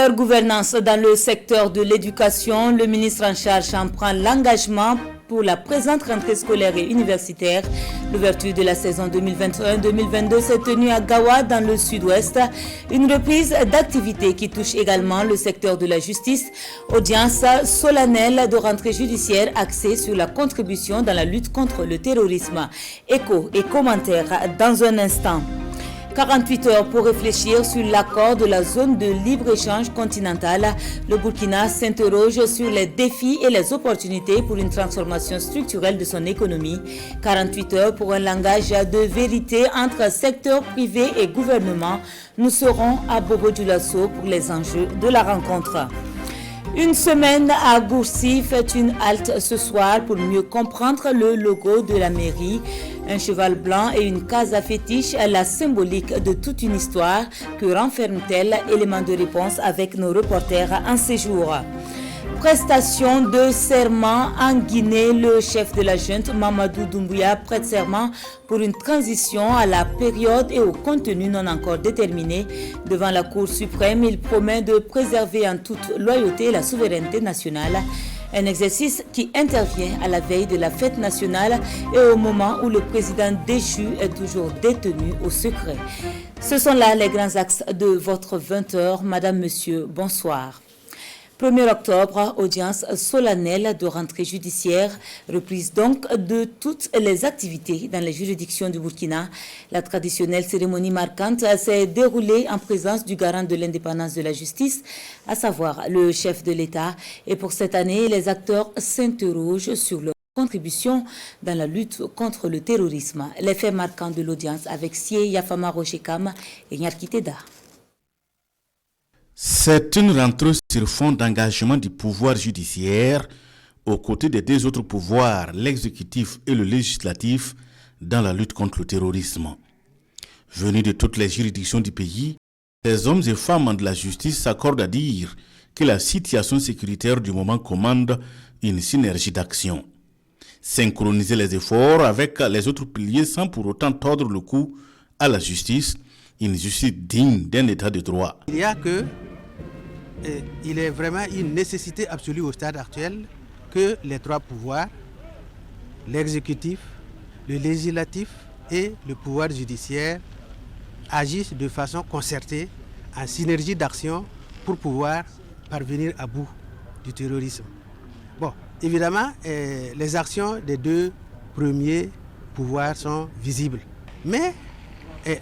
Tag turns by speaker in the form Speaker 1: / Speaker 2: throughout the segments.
Speaker 1: Meilleure gouvernance dans le secteur de l'éducation, le ministre en charge en prend l'engagement pour la présente rentrée scolaire et universitaire. L'ouverture de la saison 2021-2022 s'est tenue à Gawa dans le sud-ouest. Une reprise d'activité qui touche également le secteur de la justice. Audience solennelle de rentrée judiciaire axée sur la contribution dans la lutte contre le terrorisme. Écho et commentaires dans un instant. 48 heures pour réfléchir sur l'accord de la zone de libre-échange continentale. Le Burkina s'interroge sur les défis et les opportunités pour une transformation structurelle de son économie. 48 heures pour un langage de vérité entre secteur privé et gouvernement. Nous serons à Bobo-Dioulasso pour les enjeux de la rencontre. Une semaine à Gourcy fait une halte ce soir pour mieux comprendre le logo de la mairie. Un cheval blanc et une case à fétiche, la symbolique de toute une histoire. Que renferme-t-elle? Élément de réponse avec nos reporters en séjour. Prestation de serment en Guinée, le chef de la junte Mamadou Doumbouya prête serment pour une transition à la période et au contenu non encore déterminé. Devant la Cour suprême, il promet de préserver en toute loyauté la souveraineté nationale. Un exercice qui intervient à la veille de la fête nationale et au moment où le président déchu est toujours détenu au secret. Ce sont là les grands axes de votre 20h. Madame, Monsieur, bonsoir. 1er octobre, audience solennelle de rentrée judiciaire, reprise donc de toutes les activités dans les juridictions du Burkina. La traditionnelle cérémonie marquante s'est déroulée en présence du garant de l'indépendance de la justice, à savoir le chef de l'État. Et pour cette année, les acteurs s'interrogent sur leur contribution dans la lutte contre le terrorisme. Les faits marquants de l'audience avec Sie Yafama Rochekam et Nyarkiteda.
Speaker 2: C'est une rentrée sur fond d'engagement du pouvoir judiciaire aux côtés des deux autres pouvoirs, l'exécutif et le législatif, dans la lutte contre le terrorisme. Venus de toutes les juridictions du pays, les hommes et femmes de la justice s'accordent à dire que la situation sécuritaire du moment commande une synergie d'action. Synchroniser les efforts avec les autres piliers sans pour autant tordre le cou à la justice, une justice digne d'un état de droit.
Speaker 3: Il est vraiment une nécessité absolue au stade actuel que les trois pouvoirs, l'exécutif, le législatif et le pouvoir judiciaire, agissent de façon concertée, en synergie d'action pour pouvoir parvenir à bout du terrorisme. Bon, évidemment, les actions des deux premiers pouvoirs sont visibles, mais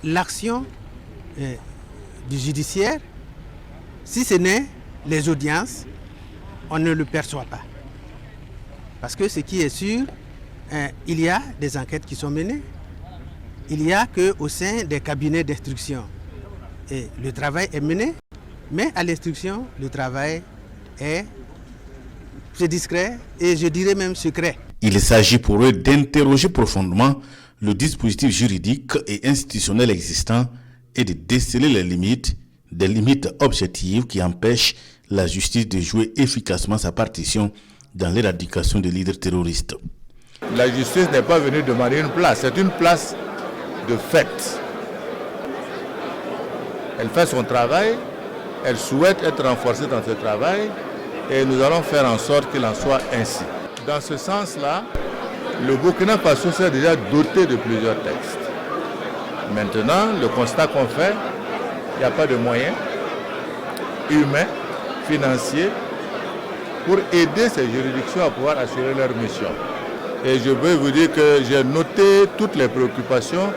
Speaker 3: l'action du judiciaire, si ce n'est les audiences, on ne le perçoit pas. Parce que ce qui est sûr, il y a des enquêtes qui sont menées. Il y a qu'au sein des cabinets d'instruction, et le travail est mené, mais à l'instruction, le travail est discret et je dirais même secret.
Speaker 2: Il s'agit pour eux d'interroger profondément le dispositif juridique et institutionnel existant et de déceler les limites, des limites objectives qui empêchent la justice de jouer efficacement sa partition dans l'éradication des leaders terroristes.
Speaker 4: La justice n'est pas venue demander une place, c'est une place de fait. Elle fait son travail, elle souhaite être renforcée dans ce travail et nous allons faire en sorte qu'il en soit ainsi. Dans ce sens-là, le Burkina Faso s'est déjà doté de plusieurs textes. Maintenant, le constat qu'on fait, il n'y a pas de moyens humains, financiers, pour aider ces juridictions à pouvoir assurer leur mission. Et je veux vous dire que j'ai noté toutes les préoccupations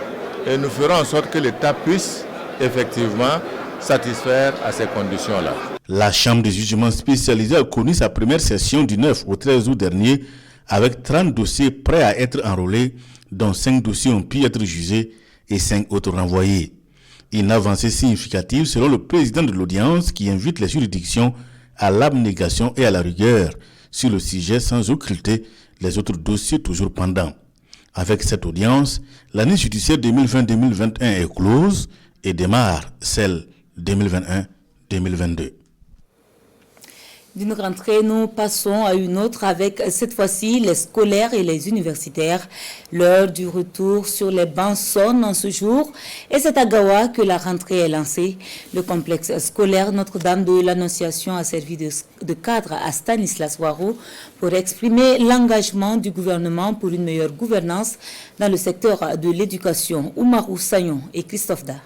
Speaker 4: et nous ferons en sorte que l'État puisse effectivement satisfaire à ces conditions-là.
Speaker 2: La Chambre de jugement spécialisée a connu sa première session du 9 au 13 août dernier avec 30 dossiers prêts à être enrôlés, dont 5 dossiers ont pu être jugés et 5 autres renvoyés. Une avancée significative selon le président de l'audience qui invite les juridictions à l'abnégation et à la rigueur sur le sujet sans occulter les autres dossiers toujours pendants. Avec cette audience, l'année judiciaire 2020-2021 est close et démarre celle 2021-2022.
Speaker 1: D'une rentrée, nous passons à une autre avec cette fois-ci les scolaires et les universitaires. L'heure du retour sur les bancs sonne en ce jour et c'est à Gawa que la rentrée est lancée. Le complexe scolaire Notre-Dame de l'Annonciation a servi de cadre à Stanislas Waro pour exprimer l'engagement du gouvernement pour une meilleure gouvernance dans le secteur de l'éducation. Oumarou Sagnon et Christophe Da.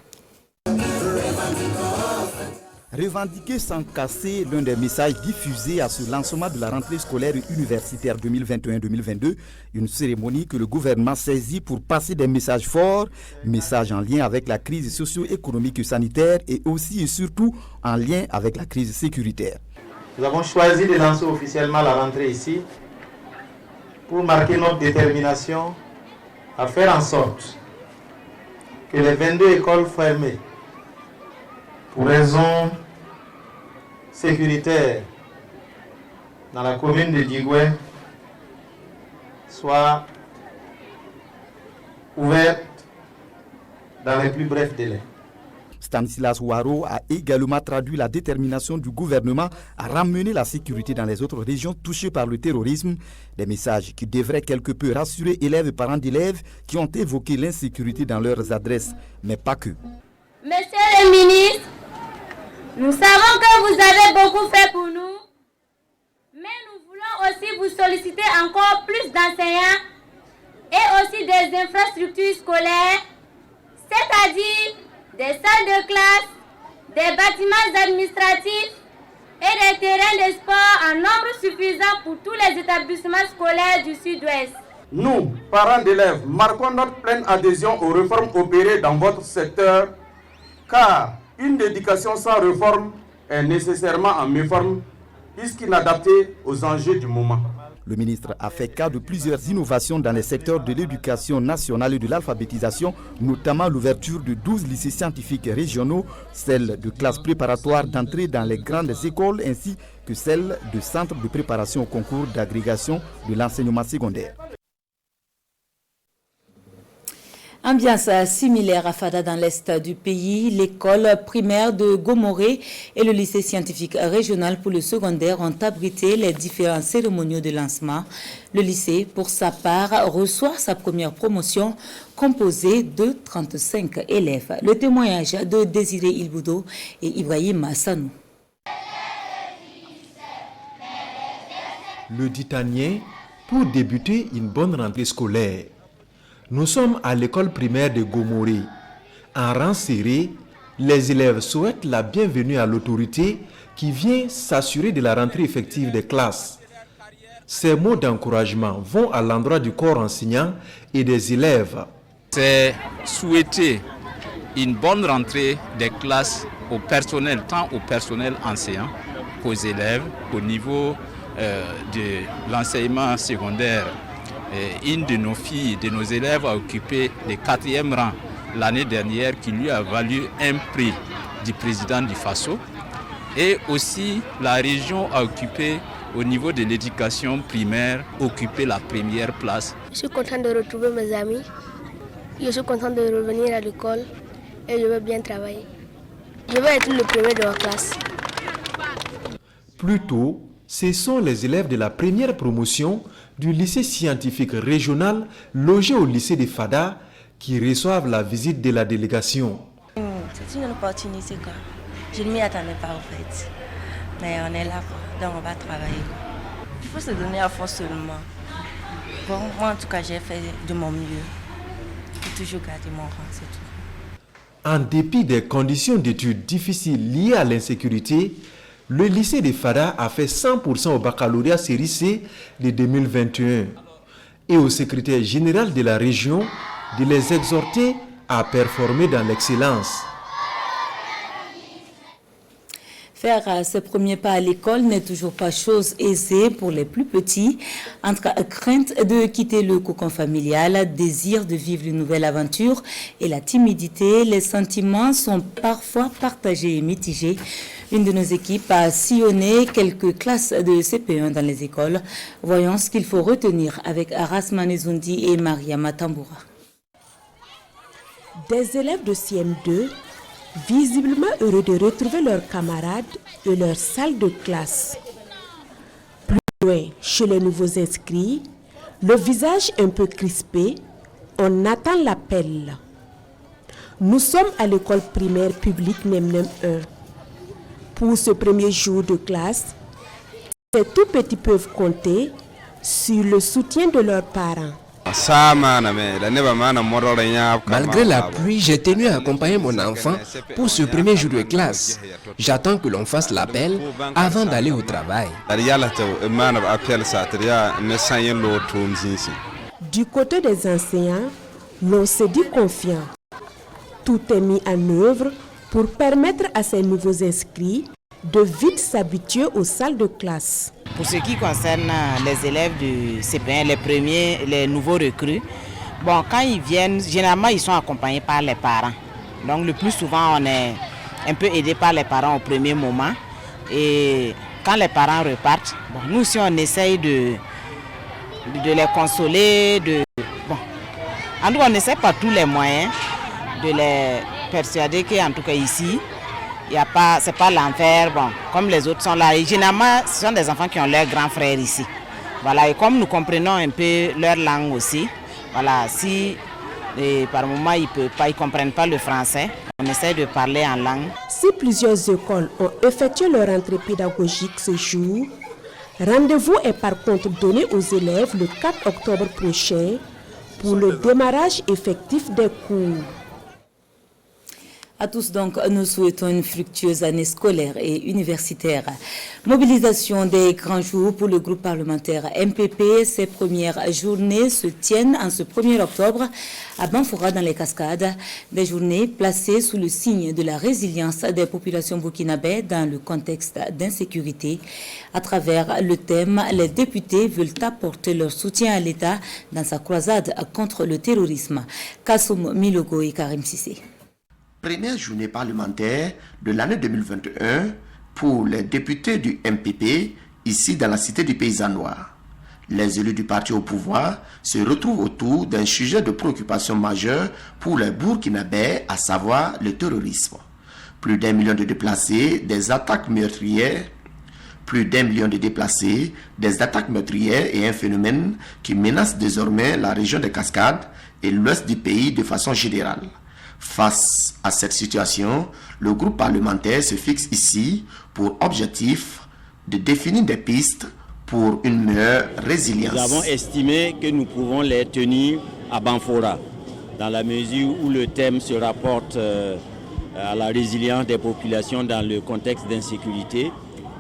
Speaker 5: Revendiquer sans casser l'un des messages diffusés à ce lancement de la rentrée scolaire universitaire 2021-2022, une cérémonie que le gouvernement saisit pour passer des messages forts, messages en lien avec la crise socio-économique et sanitaire et aussi et surtout en lien avec la crise sécuritaire.
Speaker 6: Nous avons choisi de lancer officiellement la rentrée ici pour marquer notre détermination à faire en sorte que les 22 écoles fermées pour raison sécuritaire dans la commune de Djigoué soient ouvertes dans les plus brefs délais.
Speaker 5: Stanislas Waro a également traduit la détermination du gouvernement à ramener la sécurité dans les autres régions touchées par le terrorisme, des messages qui devraient quelque peu rassurer élèves et parents d'élèves qui ont évoqué l'insécurité dans leurs adresses, mais pas que.
Speaker 7: Monsieur le ministre, nous savons que vous avez beaucoup fait pour nous, mais nous voulons aussi vous solliciter encore plus d'enseignants et aussi des infrastructures scolaires, c'est-à-dire des salles de classe, des bâtiments administratifs et des terrains de sport en nombre suffisant pour tous les établissements scolaires du Sud-Ouest.
Speaker 8: Nous, parents d'élèves, marquons notre pleine adhésion aux réformes opérées dans votre secteur, car une éducation sans réforme est nécessairement en méforme, puisqu'inadaptée aux enjeux du moment.
Speaker 5: Le ministre a fait cas de plusieurs innovations dans les secteurs de l'éducation nationale et de l'alphabétisation, notamment l'ouverture de 12 lycées scientifiques régionaux, celle de classes préparatoires d'entrée dans les grandes écoles ainsi que celle de centres de préparation au concours d'agrégation de l'enseignement secondaire.
Speaker 1: Ambiance similaire à Fada dans l'est du pays, l'école primaire de Gomoré et le lycée scientifique régional pour le secondaire ont abrité les différents cérémoniaux de lancement. Le lycée, pour sa part, reçoit sa première promotion composée de 35 élèves. Le témoignage de Désiré Ilboudo et Ibrahim Hassanou.
Speaker 9: Le Ditanien pour débuter une bonne rentrée scolaire. Nous sommes à l'école primaire de Gomoré. En rang serré, les élèves souhaitent la bienvenue à l'autorité qui vient s'assurer de la rentrée effective des classes. Ces mots d'encouragement vont à l'endroit du corps enseignant et des élèves.
Speaker 10: C'est souhaiter une bonne rentrée des classes au personnel, tant au personnel enseignant qu'aux élèves au niveau de l'enseignement secondaire. Une de nos filles, de nos élèves a occupé le 4e rang l'année dernière qui lui a valu un prix du président du FASO. Et aussi la région a occupé au niveau de l'éducation primaire, occupé la première place.
Speaker 11: Je suis content de retrouver mes amis, je suis content de revenir à l'école et je veux bien travailler. Je veux être le premier de ma classe.
Speaker 9: Plus tôt, ce sont les élèves de la première promotion du lycée scientifique régional logé au lycée de Fada qui reçoivent la visite de la délégation.
Speaker 12: C'est une opportunité, quoi. Je ne m'y attendais pas en fait. Mais on est là, quoi. Donc on va travailler. Il faut se donner à fond seulement. Bon, moi en tout cas j'ai fait de mon mieux. J'ai toujours gardé mon rang, c'est tout.
Speaker 9: En dépit des conditions d'études difficiles liées à l'insécurité, le lycée de Fada a fait 100% au baccalauréat série C de 2021 et au secrétaire général de la région de les exhorter à performer dans l'excellence.
Speaker 1: Faire ses premiers pas à l'école n'est toujours pas chose aisée pour les plus petits. Entre crainte de quitter le cocon familial, désir de vivre une nouvelle aventure et la timidité, les sentiments sont parfois partagés et mitigés. Une de nos équipes a sillonné quelques classes de CP1 dans les écoles. Voyons ce qu'il faut retenir avec Aras Manezundi et Mariama Tamboura.
Speaker 13: Des élèves de CM2, visiblement heureux de retrouver leurs camarades et leur salle de classe. Chez les nouveaux inscrits, le visage un peu crispé, on attend l'appel. Nous sommes à l'école primaire publique Nemnem 1. Pour ce premier jour de classe, ces tout petits peuvent compter sur le soutien de leurs parents.
Speaker 14: Malgré la pluie, j'ai tenu à accompagner mon enfant pour ce premier jour de classe. J'attends que l'on fasse l'appel avant d'aller au travail.
Speaker 13: Du côté des enseignants, l'on se dit confiant. Tout est mis en œuvre pour permettre à ces nouveaux inscrits de vite s'habituer aux salles de classe.
Speaker 15: Pour ce qui concerne les élèves du CP1, les nouveaux recrues, quand ils viennent, généralement ils sont accompagnés par les parents. Donc le plus souvent on est un peu aidé par les parents au premier moment. Et quand les parents repartent, nous aussi on essaye de les consoler. En tout cas on essaie par tous les moyens de les persuader qu'en tout cas ici, c'est pas l'enfer, comme les autres sont là. Et généralement, ce sont des enfants qui ont leurs grands frères ici. Voilà, et comme nous comprenons un peu leur langue aussi, voilà, si par moment ils ne comprennent pas le français, on essaie de parler en langue.
Speaker 13: Si plusieurs écoles ont effectué leur entrée pédagogique ce jour, rendez-vous est par contre donné aux élèves le 4 octobre prochain pour le démarrage effectif des cours.
Speaker 1: À tous donc, nous souhaitons une fructueuse année scolaire et universitaire. Mobilisation des grands jours pour le groupe parlementaire MPP. Ses premières journées se tiennent en ce 1er octobre à Banfora dans les Cascades. Des journées placées sous le signe de la résilience des populations burkinabè dans le contexte d'insécurité. À travers le thème, les députés veulent apporter leur soutien à l'État dans sa croisade contre le terrorisme. Kassoum Milogo et Karim Sissé.
Speaker 16: Première journée parlementaire de l'année 2021 pour les députés du MPP ici dans la cité du Paysan Noir. Les élus du parti au pouvoir se retrouvent autour d'un sujet de préoccupation majeure pour les Burkinabè, à savoir le terrorisme. Plus d'1 million de déplacés, des attaques meurtrières, et un phénomène qui menace désormais la région des Cascades et l'ouest du pays de façon générale. Face à cette situation, le groupe parlementaire se fixe ici pour objectif de définir des pistes pour une meilleure résilience.
Speaker 17: Nous avons estimé que nous pouvons les tenir à Banfora, dans la mesure où le thème se rapporte à la résilience des populations dans le contexte d'insécurité.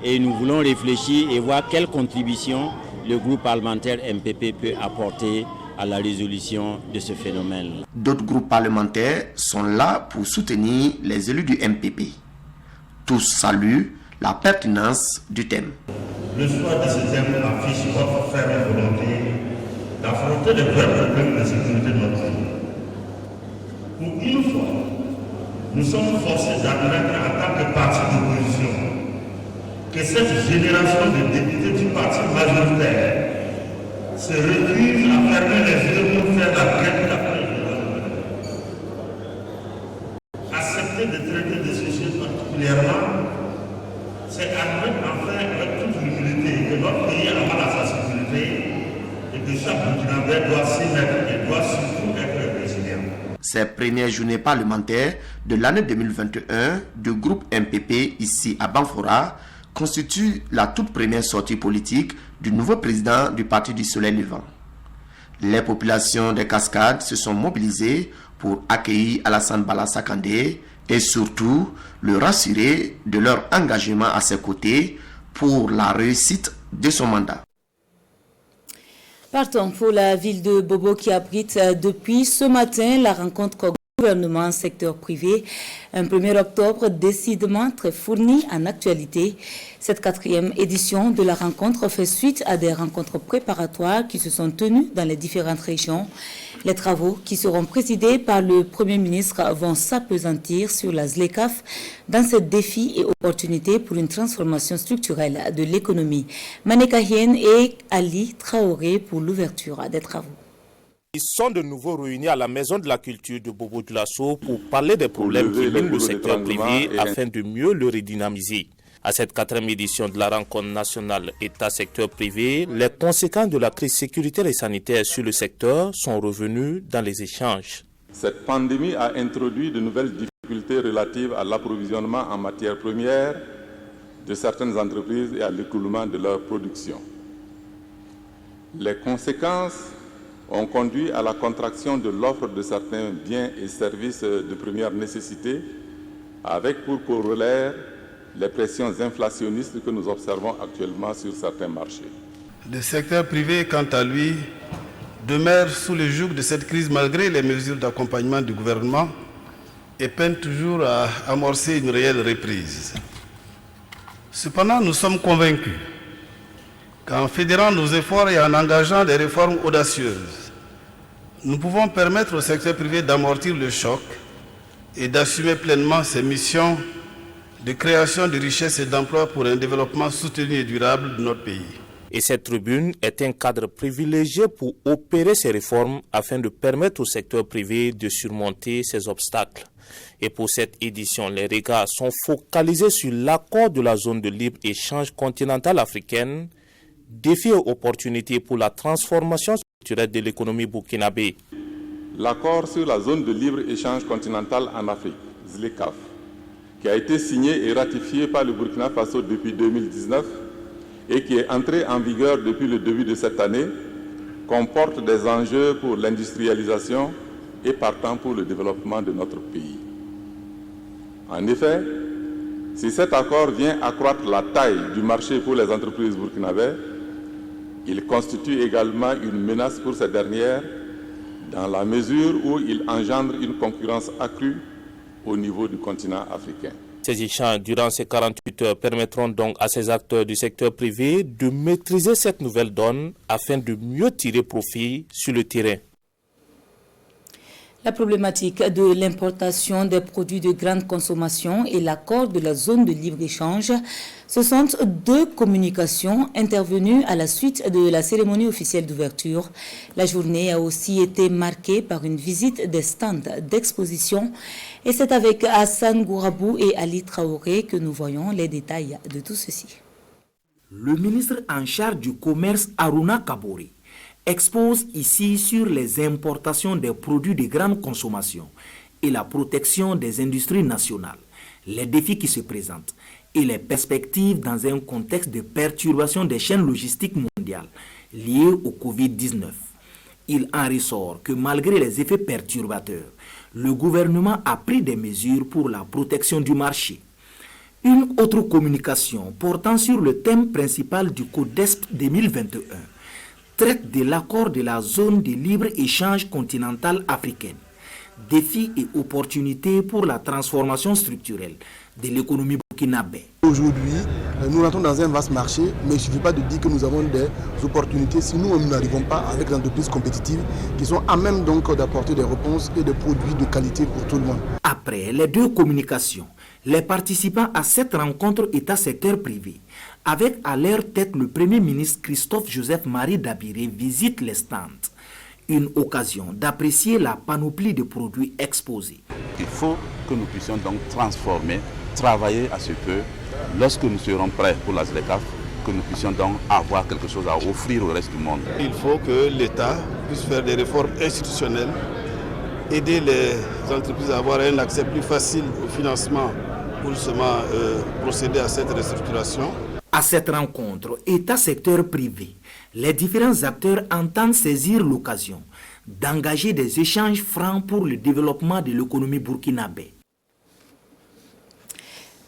Speaker 17: Et nous voulons réfléchir et voir quelle contribution le groupe parlementaire MPP peut apporter à la résolution de ce phénomène.
Speaker 16: D'autres groupes parlementaires sont là pour soutenir les élus du MPP. Tous saluent la pertinence du thème.
Speaker 18: Le choix de ce thème affiche votre ferme volonté d'affronter les vrais problèmes de sécurité de notre pays. Pour une fois, nous sommes forcés d'admettre en tant que parti d'opposition que cette génération de députés du parti majoritaire se refuse à fermer les yeux pour faire la guerre d'après le gouvernement. Accepter de traiter de ce sujet particulièrement, c'est admettre enfin avec toute l'humilité que notre pays a mal à sa sécurité et que chaque Burkinabè doit s'y mettre et doit surtout être résilient.
Speaker 16: Ces premières journées parlementaires de l'année 2021 du groupe MPP ici à Banfora constitue la toute première sortie politique du nouveau président du Parti du Soleil Levant. Les populations des Cascades se sont mobilisées pour accueillir Alassane Bala Sakandé et surtout le rassurer de leur engagement à ses côtés pour la réussite de son mandat.
Speaker 1: Partons pour la ville de Bobo qui abrite depuis ce matin la rencontre gouvernement secteur privé. Un 1er octobre décidément très fourni en actualité. Cette 4e édition de la rencontre fait suite à des rencontres préparatoires qui se sont tenues dans les différentes régions. Les travaux qui seront présidés par le Premier ministre vont s'appesantir sur la ZLECAf dans ses défis et opportunités pour une transformation structurelle de l'économie. Maneka Hien et Ali Traoré pour l'ouverture des travaux.
Speaker 19: Ils sont de nouveau réunis à la Maison de la Culture de Bobo-Dioulasso pour parler des problèmes qui minent le secteur privé afin de mieux le redynamiser. À cette 4e édition de la rencontre nationale État-secteur privé, les conséquences de la crise sécuritaire et sanitaire sur le secteur sont revenues dans les échanges.
Speaker 4: Cette pandémie a introduit de nouvelles difficultés relatives à l'approvisionnement en matières premières de certaines entreprises et à l'écoulement de leur production. Les conséquences ont conduit à la contraction de l'offre de certains biens et services de première nécessité, avec pour corollaire les pressions inflationnistes que nous observons actuellement sur certains marchés.
Speaker 3: Le secteur privé, quant à lui, demeure sous le joug de cette crise malgré les mesures d'accompagnement du gouvernement et peine toujours à amorcer une réelle reprise. Cependant, nous sommes convaincus qu'en fédérant nos efforts et en engageant des réformes audacieuses, nous pouvons permettre au secteur privé d'amortir le choc et d'assumer pleinement ses missions de création de richesses et d'emplois pour un développement soutenu et durable de notre pays.
Speaker 19: Et cette tribune est un cadre privilégié pour opérer ces réformes afin de permettre au secteur privé de surmonter ces obstacles. Et pour cette édition, les regards sont focalisés sur l'accord de la zone de libre-échange continentale africaine, défis et opportunités pour la transformation structurelle de l'économie burkinabé.
Speaker 4: L'accord sur la zone de libre-échange continentale en Afrique, ZLECAf, qui a été signé et ratifié par le Burkina Faso depuis 2019 et qui est entré en vigueur depuis le début de cette année, comporte des enjeux pour l'industrialisation et partant pour le développement de notre pays. En effet, si cet accord vient accroître la taille du marché pour les entreprises burkinabées, il constitue également une menace pour ces dernières dans la mesure où il engendre une concurrence accrue au niveau du continent africain.
Speaker 19: Ces échanges durant ces 48 heures permettront donc à ces acteurs du secteur privé de maîtriser cette nouvelle donne afin de mieux tirer profit sur le terrain.
Speaker 1: La problématique de l'importation des produits de grande consommation et l'accord de la zone de libre-échange, ce sont deux communications intervenues à la suite de la cérémonie officielle d'ouverture. La journée a aussi été marquée par une visite des stands d'exposition et c'est avec Hassan Gourabou et Ali Traoré que nous voyons les détails de tout ceci.
Speaker 20: Le ministre en charge du commerce Aruna Kabore expose ici sur les importations des produits de grande consommation et la protection des industries nationales, les défis qui se présentent et les perspectives dans un contexte de perturbation des chaînes logistiques mondiales liées au Covid-19. Il en ressort que malgré les effets perturbateurs, le gouvernement a pris des mesures pour la protection du marché. Une autre communication portant sur le thème principal du CODESP 2021 traite de l'accord de la zone de libre-échange continentale africaine, défis et opportunités pour la transformation structurelle de l'économie burkinabé.
Speaker 21: Aujourd'hui, nous rentrons dans un vaste marché, mais il ne suffit pas de dire que nous avons des opportunités si nous n'arrivons pas avec des entreprises compétitives qui sont à même donc d'apporter des réponses et des produits de qualité pour tout le monde.
Speaker 20: Après les deux communications, les participants à cette rencontre État-secteur privé, avec à leur tête le Premier ministre Christophe-Joseph Marie Dabiré, visitent les stands. Une occasion d'apprécier la panoplie de produits exposés.
Speaker 22: Il faut que nous puissions donc transformer, travailler à ce que, lorsque nous serons prêts pour la ZLECAf, que nous puissions donc avoir quelque chose à offrir au reste du monde.
Speaker 3: Il faut que l'État puisse faire des réformes institutionnelles, aider les entreprises à avoir un accès plus facile au financement pour justement procéder à cette restructuration.
Speaker 20: À cette rencontre, État-secteur privé, les différents acteurs entendent saisir l'occasion d'engager des échanges francs pour le développement de l'économie burkinabé.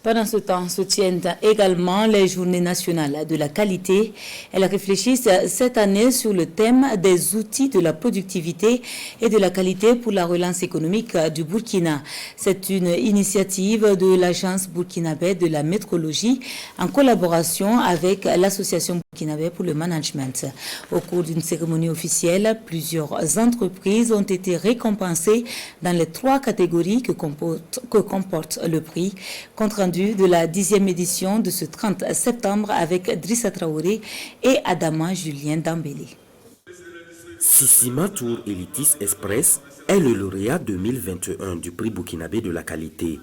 Speaker 1: Pendant ce temps, se tiennent également les journées nationales de la qualité. Elles réfléchissent cette année sur le thème des outils de la productivité et de la qualité pour la relance économique du Burkina. C'est une initiative de l'Agence burkinabé de la métrologie en collaboration avec l'Association burkinabé pour le management. Au cours d'une cérémonie officielle, plusieurs entreprises ont été récompensées dans les 3 catégories que comporte le prix, compte rendu de la 10e édition de ce 30 septembre avec Drissa Traoré et Adama Julien Dambélé.
Speaker 23: Sissima Tour Elitis Express est le lauréat 2021 du prix burkinabé de la qualité.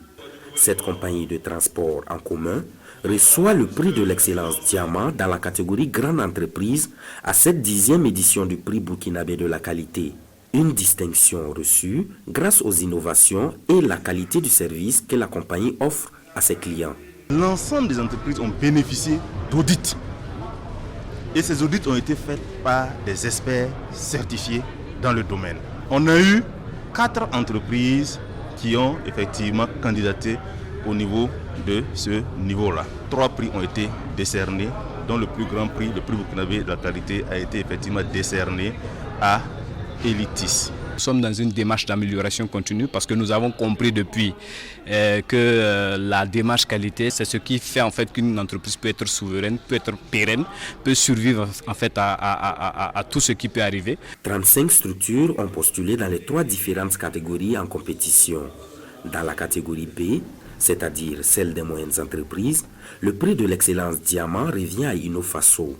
Speaker 23: Cette compagnie de transport en commun reçoit le prix de l'excellence Diamant dans la catégorie Grande Entreprise à cette 10e édition du prix burkinabé de la qualité. Une distinction reçue grâce aux innovations et la qualité du service que la compagnie offre à ses clients.
Speaker 2: L'ensemble des entreprises ont bénéficié d'audits. Et ces audits ont été faits par des experts certifiés dans le domaine. On a eu 4 entreprises qui ont effectivement candidaté au niveau de ce niveau-là. 3 prix ont été décernés, dont le plus grand prix, le prix burkinabé de la qualité, a été effectivement décerné à Elitis.
Speaker 10: Nous sommes dans une démarche d'amélioration continue parce que nous avons compris depuis que la démarche qualité, c'est ce qui fait en fait qu'une entreprise peut être souveraine, peut être pérenne, peut survivre en fait à tout ce qui peut arriver.
Speaker 23: 35 structures ont postulé dans les 3 différentes catégories en compétition. Dans la catégorie B, c'est-à-dire celle des moyennes entreprises, le prix de l'excellence Diamant revient à Innofaso.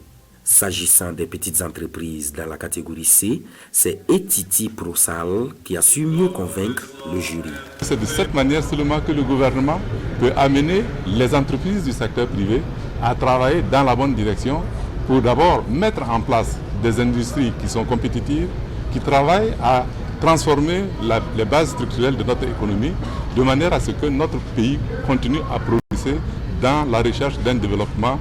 Speaker 23: S'agissant des petites entreprises dans la catégorie C, c'est Etiti Prosal qui a su mieux convaincre le jury.
Speaker 22: C'est de cette manière seulement que le gouvernement peut amener les entreprises du secteur privé à travailler dans la bonne direction pour d'abord mettre en place des industries qui sont compétitives, qui travaillent à transformer les bases structurelles de notre économie de manière à ce que notre pays continue à progresser dans la recherche d'un développement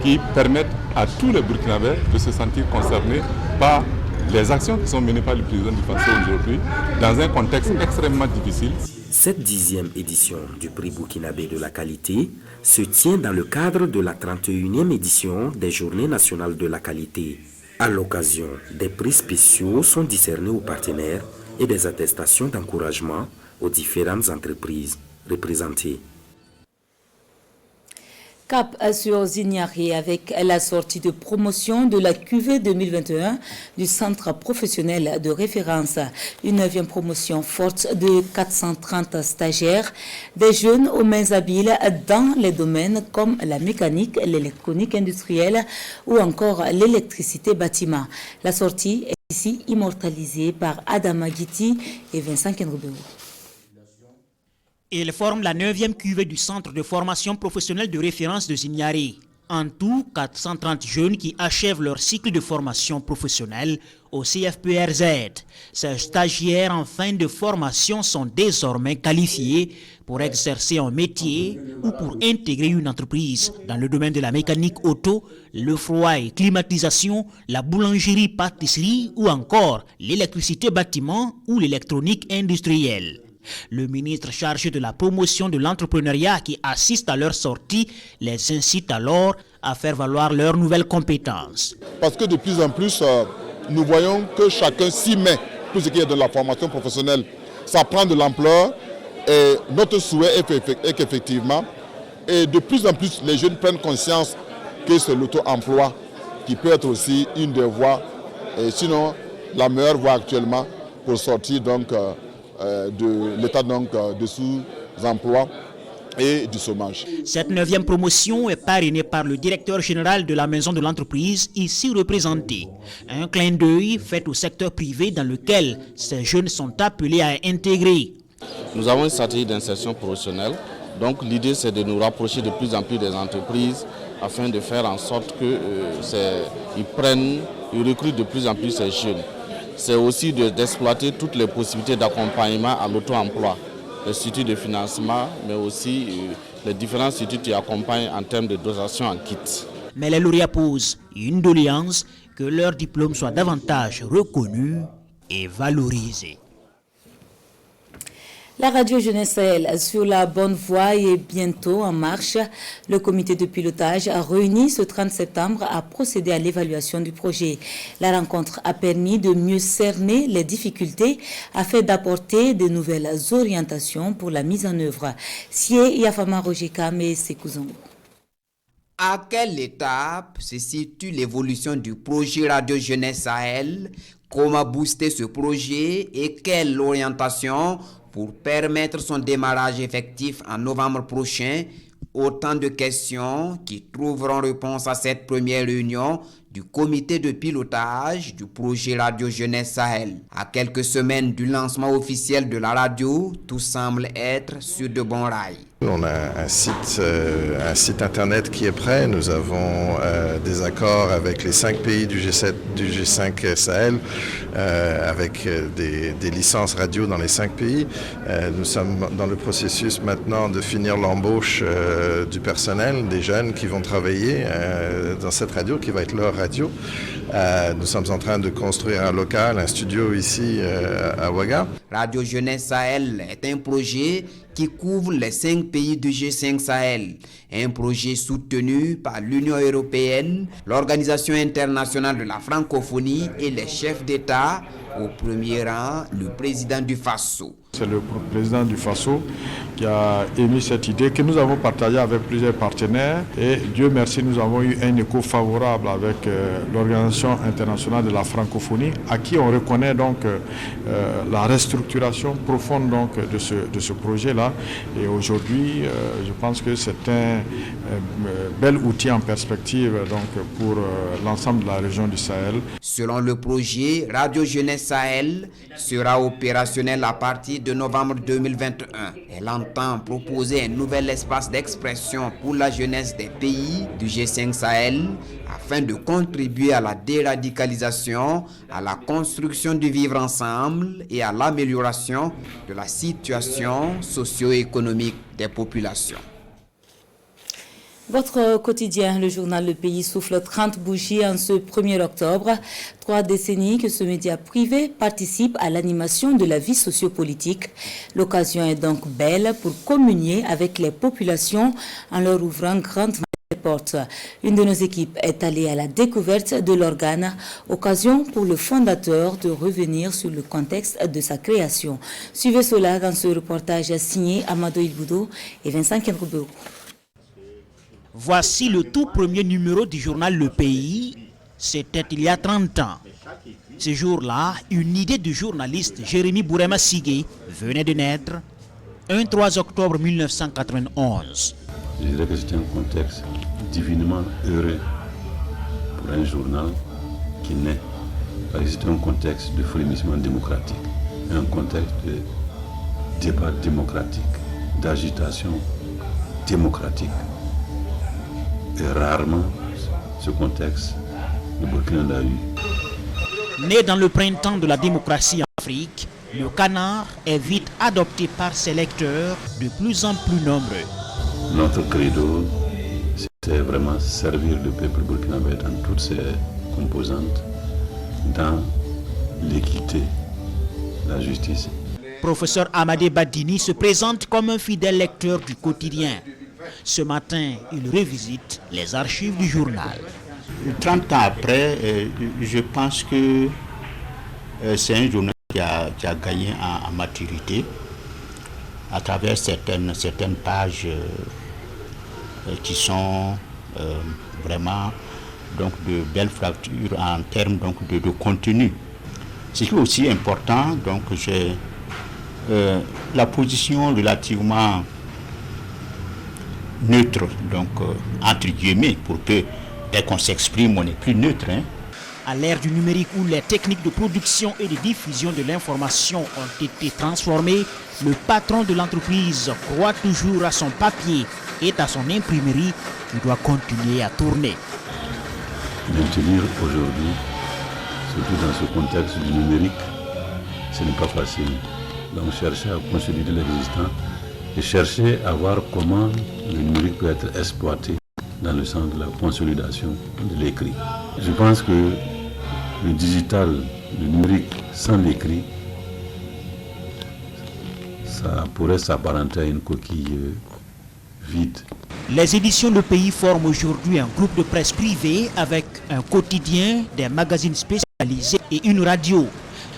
Speaker 22: qui permette à tous les Burkinabés de se sentir concernés par les actions qui sont menées par le président du Faso aujourd'hui dans un contexte extrêmement difficile.
Speaker 23: Cette 10e édition du prix burkinabé de la qualité se tient dans le cadre de la 31e édition des Journées nationales de la qualité. À l'occasion, des prix spéciaux sont décernés aux partenaires et des attestations d'encouragement aux différentes entreprises représentées.
Speaker 1: Cap sur Zignari avec la sortie de promotion de la QV 2021 du Centre professionnel de référence. Une 9e promotion forte de 430 stagiaires, des jeunes aux mains habiles dans les domaines comme la mécanique, l'électronique industrielle ou encore l'électricité bâtiment. La sortie est ici immortalisée par Adama Guiti et Vincent Kenrubeu.
Speaker 6: Ils forment la 9e cuvée du Centre de formation professionnelle de référence de Zignari. En tout, 430 jeunes qui achèvent leur cycle de formation professionnelle au CFPRZ. Ces stagiaires en fin de formation sont désormais qualifiés pour exercer un métier ou pour intégrer une entreprise dans le domaine de la mécanique auto, le froid et climatisation, la boulangerie-pâtisserie ou encore l'électricité bâtiment ou l'électronique industrielle. Le ministre chargé de la promotion de l'entrepreneuriat qui assiste à leur sortie les incite alors à faire valoir leurs nouvelles compétences.
Speaker 7: Parce que de plus en plus, nous voyons que chacun s'y met. Tout ce qui est de la formation professionnelle, ça prend de l'ampleur. Et notre souhait est qu'effectivement, et de plus en plus, les jeunes prennent conscience que c'est l'auto-emploi qui peut être aussi une des voies, et sinon la meilleure voie actuellement pour sortir donc de l'état de sous-emploi et du chômage.
Speaker 6: Cette 9e promotion est parrainée par le directeur général de la maison de l'entreprise, ici représenté. Un clin d'œil fait au secteur privé dans lequel ces jeunes sont appelés à intégrer.
Speaker 24: Nous avons une stratégie d'insertion professionnelle. Donc l'idée c'est de nous rapprocher de plus en plus des entreprises afin de faire en sorte qu'ils recrutent de plus en plus ces jeunes. C'est aussi d'exploiter toutes les possibilités d'accompagnement à l'auto-emploi, les instituts de financement, mais aussi les différents instituts qui accompagnent en termes de dotation en kit.
Speaker 6: Mais les lauréats posent une doléance que leur diplôme soit davantage reconnu et valorisé.
Speaker 1: La radio Jeunesse Sahel sur la bonne voie et bientôt en marche. Le comité de pilotage a réuni ce 30 septembre à procéder à l'évaluation du projet. La rencontre a permis de mieux cerner les difficultés afin d'apporter de nouvelles orientations pour la mise en œuvre. Sie Yafama Rojekame et Sekouzongo.
Speaker 25: À quelle étape se situe l'évolution du projet Radio Jeunesse Sahel? Comment booster ce projet et quelle orientation pour permettre son démarrage effectif en novembre prochain? Autant de questions qui trouveront réponse à cette première réunion du comité de pilotage du projet Radio Jeunesse Sahel. À quelques semaines du lancement officiel de la radio, tout semble être sur de bons rails.
Speaker 5: On a un site internet qui est prêt. Nous avons des accords avec les 5 pays du G7, du G5 Sahel, avec des licences radio dans les 5 pays. Nous sommes dans le processus maintenant de finir l'embauche du personnel, des jeunes qui vont travailler dans cette radio, qui va être leur radio. Nous sommes en train de construire un local, un studio ici à Ouaga.
Speaker 25: Radio Jeunesse Sahel est un projet qui couvre les 5 pays du G5 Sahel. Un projet soutenu par l'Union européenne, l'Organisation internationale de la francophonie et les chefs d'État, au premier rang le président du Faso.
Speaker 8: C'est le président du Faso qui a émis cette idée que nous avons partagée avec plusieurs partenaires et Dieu merci, nous avons eu un écho favorable avec l'Organisation internationale de la francophonie à qui on reconnaît donc la restructuration profonde donc de ce projet-là. Et aujourd'hui, je pense que c'est un bel outil en perspective donc pour l'ensemble de la région du Sahel.
Speaker 25: Selon le projet, Radio Jeunesse Sahel sera opérationnelle à partir de novembre 2021. Elle entend proposer un nouvel espace d'expression pour la jeunesse des pays du G5 Sahel afin de contribuer à la déradicalisation, à la construction du vivre ensemble et à l'amélioration de la situation socio-économique des populations.
Speaker 1: Votre quotidien, le journal Le Pays, souffle 30 bougies en ce 1er octobre. 3 décennies que ce média privé participe à l'animation de la vie sociopolitique. L'occasion est donc belle pour communier avec les populations en leur ouvrant grandement les portes. Une de nos équipes est allée à la découverte de l'organe, occasion pour le fondateur de revenir sur le contexte de sa création. Suivez cela dans ce reportage signé Amadou Ilboudo et Vincent Kenroubou.
Speaker 6: Voici le tout premier numéro du journal Le Pays. C'était il y a 30 ans. Ce jour-là, une idée du journaliste Jérémy Bourema Sigué venait de naître, un 3 octobre 1991.
Speaker 9: Je dirais que c'était un contexte divinement heureux pour un journal qui naît. Parce que c'était un contexte de frémissement démocratique, un contexte de débat démocratique, d'agitation démocratique. Et rarement, ce contexte, le Burkina l'a eu.
Speaker 6: Né dans le printemps de la démocratie en Afrique, le Canard est vite adopté par ses lecteurs de plus en plus nombreux.
Speaker 9: Notre credo, c'était vraiment servir le peuple burkinabé dans toutes ses composantes, dans l'équité, la justice.
Speaker 6: Professeur Amadé Badini se présente comme un fidèle lecteur du quotidien. Ce matin, il revisite les archives du journal.
Speaker 11: 30 ans après, je pense que c'est un journal qui a gagné en maturité à travers certaines pages qui sont vraiment donc, de belles fractures en termes donc, de contenu. Ce qui est aussi important, donc j'ai la position relativement neutre, donc entre guillemets, pour que dès qu'on s'exprime, on est plus neutre.
Speaker 6: À l'ère du numérique où les techniques de production et de diffusion de l'information ont été transformées, le patron de l'entreprise croit toujours à son papier et à son imprimerie qui doit continuer à tourner.
Speaker 9: Maintenir aujourd'hui, surtout dans ce contexte du numérique, ce n'est pas facile. Donc chercher à consolider l'existant et chercher à voir comment le numérique peut être exploité dans le sens de la consolidation de l'écrit. Je pense que le digital, le numérique sans l'écrit, ça pourrait s'apparenter à une coquille vide.
Speaker 6: Les éditions Le Pays forment aujourd'hui un groupe de presse privé avec un quotidien, des magazines spécialisés et une radio.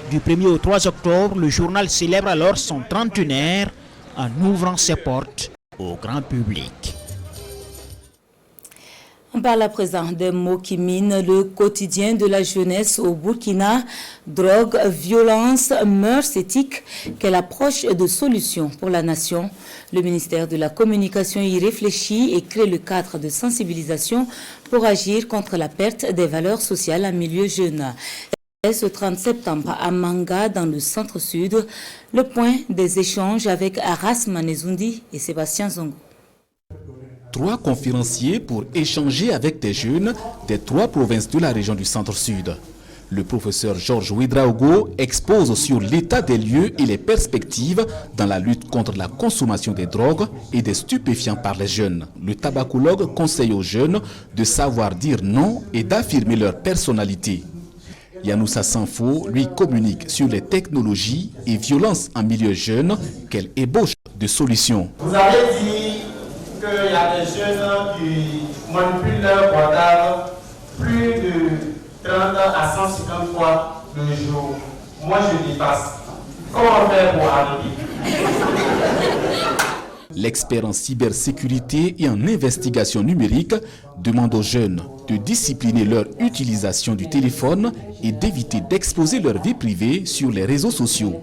Speaker 6: Du 1er au 3 octobre, le journal célèbre alors son trentenaire en ouvrant ses portes au grand public.
Speaker 1: On parle à présent des mots qui minent le quotidien de la jeunesse au Burkina. Drogue, violence, mœurs éthiques. Quelle approche de solution pour la nation? Le ministère de la Communication y réfléchit et crée le cadre de sensibilisation pour agir contre la perte des valeurs sociales en milieu jeune. ce 30 septembre à Manga, dans le centre-sud. Le point des échanges avec Aras Manezundi et Sébastien Zongo.
Speaker 12: 3 conférenciers pour échanger avec des jeunes des 3 provinces de la région du centre-sud. Le professeur Georges Ouedraogo expose sur l'état des lieux et les perspectives dans la lutte contre la consommation des drogues et des stupéfiants par les jeunes. Le tabacologue conseille aux jeunes de savoir dire non et d'affirmer leur personnalité. Yanoussa Sanfo lui communique sur les technologies et violences en milieu jeune qu'elle ébauche de solutions.
Speaker 13: Vous avez dit qu'il y a des jeunes qui manipulent leur portable plus de 30 à 150 fois le jour. Moi, je dépasse. Comment faire pour arrêter?
Speaker 12: L'expert en cybersécurité et en investigation numérique demande aux jeunes de discipliner leur utilisation du téléphone et d'éviter d'exposer leur vie privée sur les réseaux sociaux.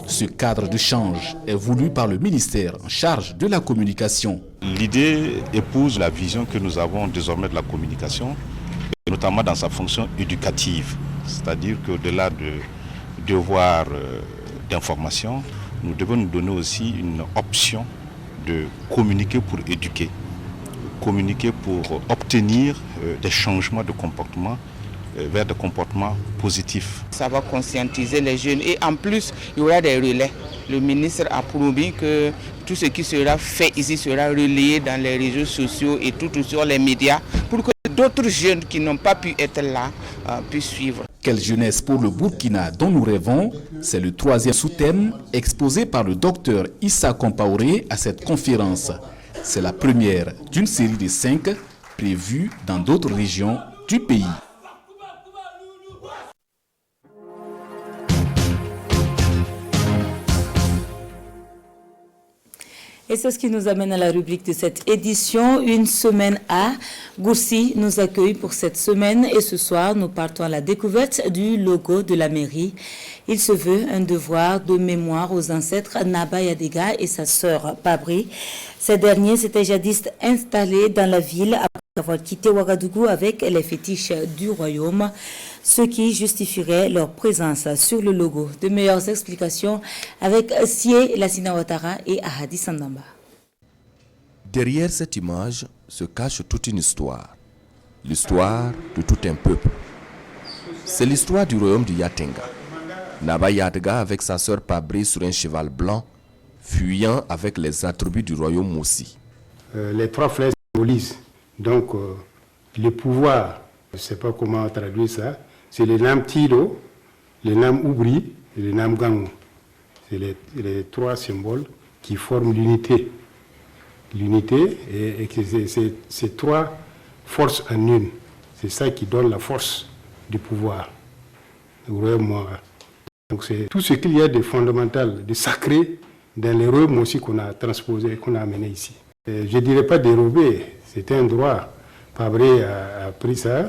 Speaker 12: Ce cadre de change est voulu par le ministère en charge de la communication.
Speaker 14: L'idée épouse la vision que nous avons désormais de la communication, notamment dans sa fonction éducative, c'est-à-dire qu'au-delà de devoir d'information, nous devons nous donner aussi une option de communiquer pour éduquer, communiquer pour obtenir des changements de comportement vers des comportements positifs.
Speaker 15: Ça va conscientiser les jeunes et en plus, il y aura des relais. Le ministre a promis que tout ce qui sera fait ici sera relayé dans les réseaux sociaux et tout sur les médias pour que d'autres jeunes qui n'ont pas pu être là puissent suivre.
Speaker 12: Quelle jeunesse pour le Burkina dont nous rêvons, c'est le 3e sous-thème exposé par le docteur Issa Compaoré à cette conférence. C'est la première d'une série de 5 prévues dans d'autres régions du pays.
Speaker 1: Et c'est ce qui nous amène à la rubrique de cette édition, Une semaine à. Gourcy nous accueille pour cette semaine et ce soir, nous partons à la découverte du logo de la mairie. Il se veut un devoir de mémoire aux ancêtres Naba Yadega et sa sœur Pabri. Ces derniers s'étaient jadis installés dans la ville après avoir quitté Ouagadougou avec les fétiches du royaume, ce qui justifierait leur présence sur le logo. De meilleures explications avec Sié Lassina Ouattara et Ahadi Sandamba.
Speaker 17: Derrière cette image se cache toute une histoire. L'histoire de tout un peuple. C'est l'histoire du royaume de Yatenga. Naba Yadega avec sa sœur Pabri sur un cheval blanc, fuyant avec les attributs du royaume Moussi.
Speaker 26: Les 3 flèches symbolisent donc le pouvoir. Je ne sais pas comment traduire ça. C'est les Nam Tiro, les Nam Oubri et les Nam Gangou. C'est les 3 symboles qui forment l'unité. L'unité, et c'est 3 forces en une. C'est ça qui donne la force du pouvoir. Donc c'est tout ce qu'il y a de fondamental, de sacré dans les royaumes aussi qu'on a transposé, qu'on a amené ici. Et je ne dirais pas dérobé, c'était un droit. Pabré a pris ça,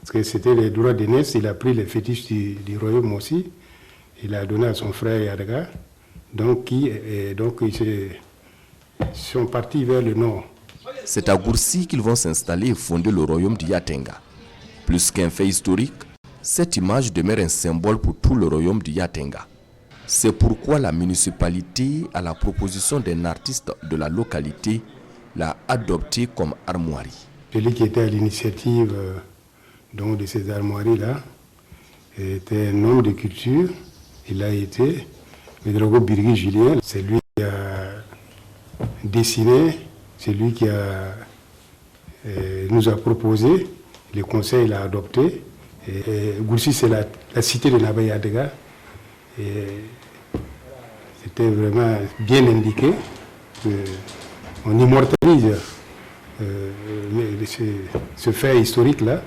Speaker 26: parce que c'était les droits d'aînesse, il a pris les fétiches du royaume aussi, il a donné à son frère Yadega, donc ils sont partis vers le nord.
Speaker 17: C'est à Gourcy qu'ils vont s'installer et fonder le royaume de Yatenga. Plus qu'un fait historique, cette image demeure un symbole pour tout le royaume de Yatenga. C'est pourquoi la municipalité, à la proposition d'un artiste de la localité, l'a adopté comme armoirie.
Speaker 26: Celui qui était à l'initiative de ces armoiries-là était un homme de culture. Il a été Ouedraogo Birgui Julien. C'est lui qui a dessiné, c'est lui qui nous a proposé, le conseil l'a adopté. Gourcy, c'est la cité de Naba Yadega. C'était vraiment bien indiqué. On immortalise ce fait historique-là.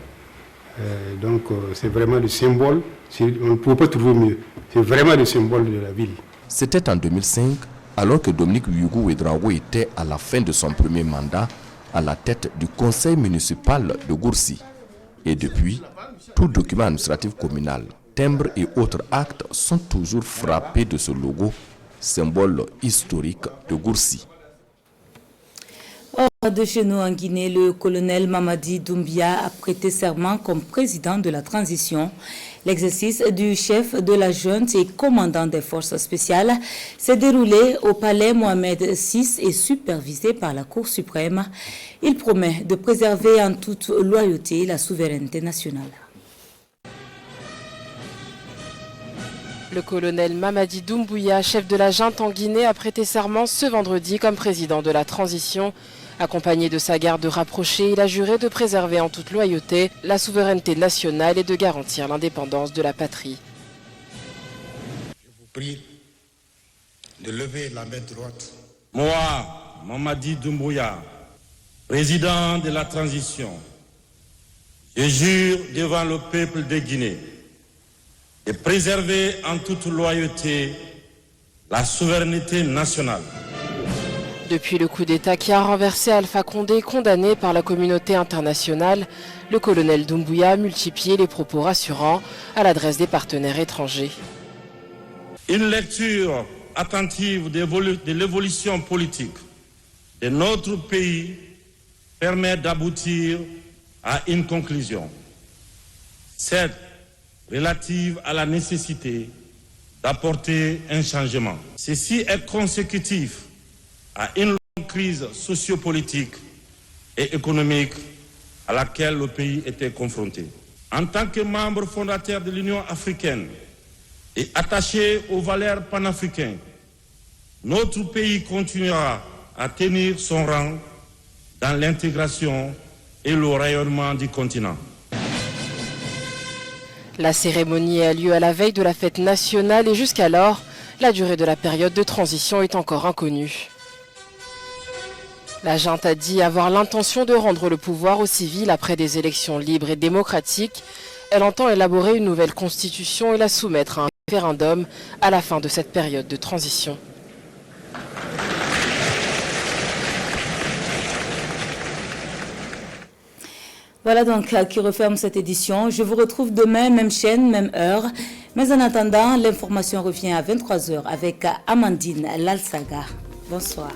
Speaker 26: Donc c'est vraiment le symbole, on ne peut pas trouver mieux. C'est vraiment le symbole de la ville.
Speaker 17: C'était en 2005, alors que Dominique Yougou Ouedraogo était à la fin de son premier mandat à la tête du conseil municipal de Gourcy. Et depuis, tout document administratif communal, timbres et autres actes sont toujours frappés de ce logo, symbole historique de Gourcy.
Speaker 1: De chez nous en Guinée, le colonel Mamadi Doumbia a prêté serment comme président de la transition. L'exercice du chef de la junte et commandant des forces spéciales s'est déroulé au palais Mohamed VI et supervisé par la Cour suprême. Il promet de préserver en toute loyauté la souveraineté nationale.
Speaker 3: Le colonel Mamadi Doumbouya, chef de la junte en Guinée, a prêté serment ce vendredi comme président de la transition. Accompagné de sa garde rapprochée, il a juré de préserver en toute loyauté la souveraineté nationale et de garantir l'indépendance de la patrie.
Speaker 4: Je vous prie de lever la main droite.
Speaker 16: Moi, Mamadi Doumbouya, président de la transition, je jure devant le peuple de Guinée de préserver en toute loyauté la souveraineté nationale.
Speaker 3: Depuis le coup d'État qui a renversé Alpha Condé, condamné par la communauté internationale, le colonel Doumbouya a multiplié les propos rassurants à l'adresse des partenaires étrangers.
Speaker 16: Une lecture attentive de l'évolution politique de notre pays permet d'aboutir à une conclusion. Cette relative à la nécessité d'apporter un changement. Ceci est consécutif à une longue crise sociopolitique et économique à laquelle le pays était confronté. En tant que membre fondateur de l'Union africaine et attaché aux valeurs panafricaines, notre pays continuera à tenir son rang dans l'intégration et le rayonnement du continent.
Speaker 3: La cérémonie a lieu à la veille de la fête nationale et jusqu'alors, la durée de la période de transition est encore inconnue. La junte a dit avoir l'intention de rendre le pouvoir aux civils après des élections libres et démocratiques. Elle entend élaborer une nouvelle constitution et la soumettre à un référendum à la fin de cette période de transition.
Speaker 1: Voilà donc qui referme cette édition. Je vous retrouve demain, même chaîne, même heure. Mais en attendant, l'information revient à 23h avec Amandine Lalsaga. Bonsoir.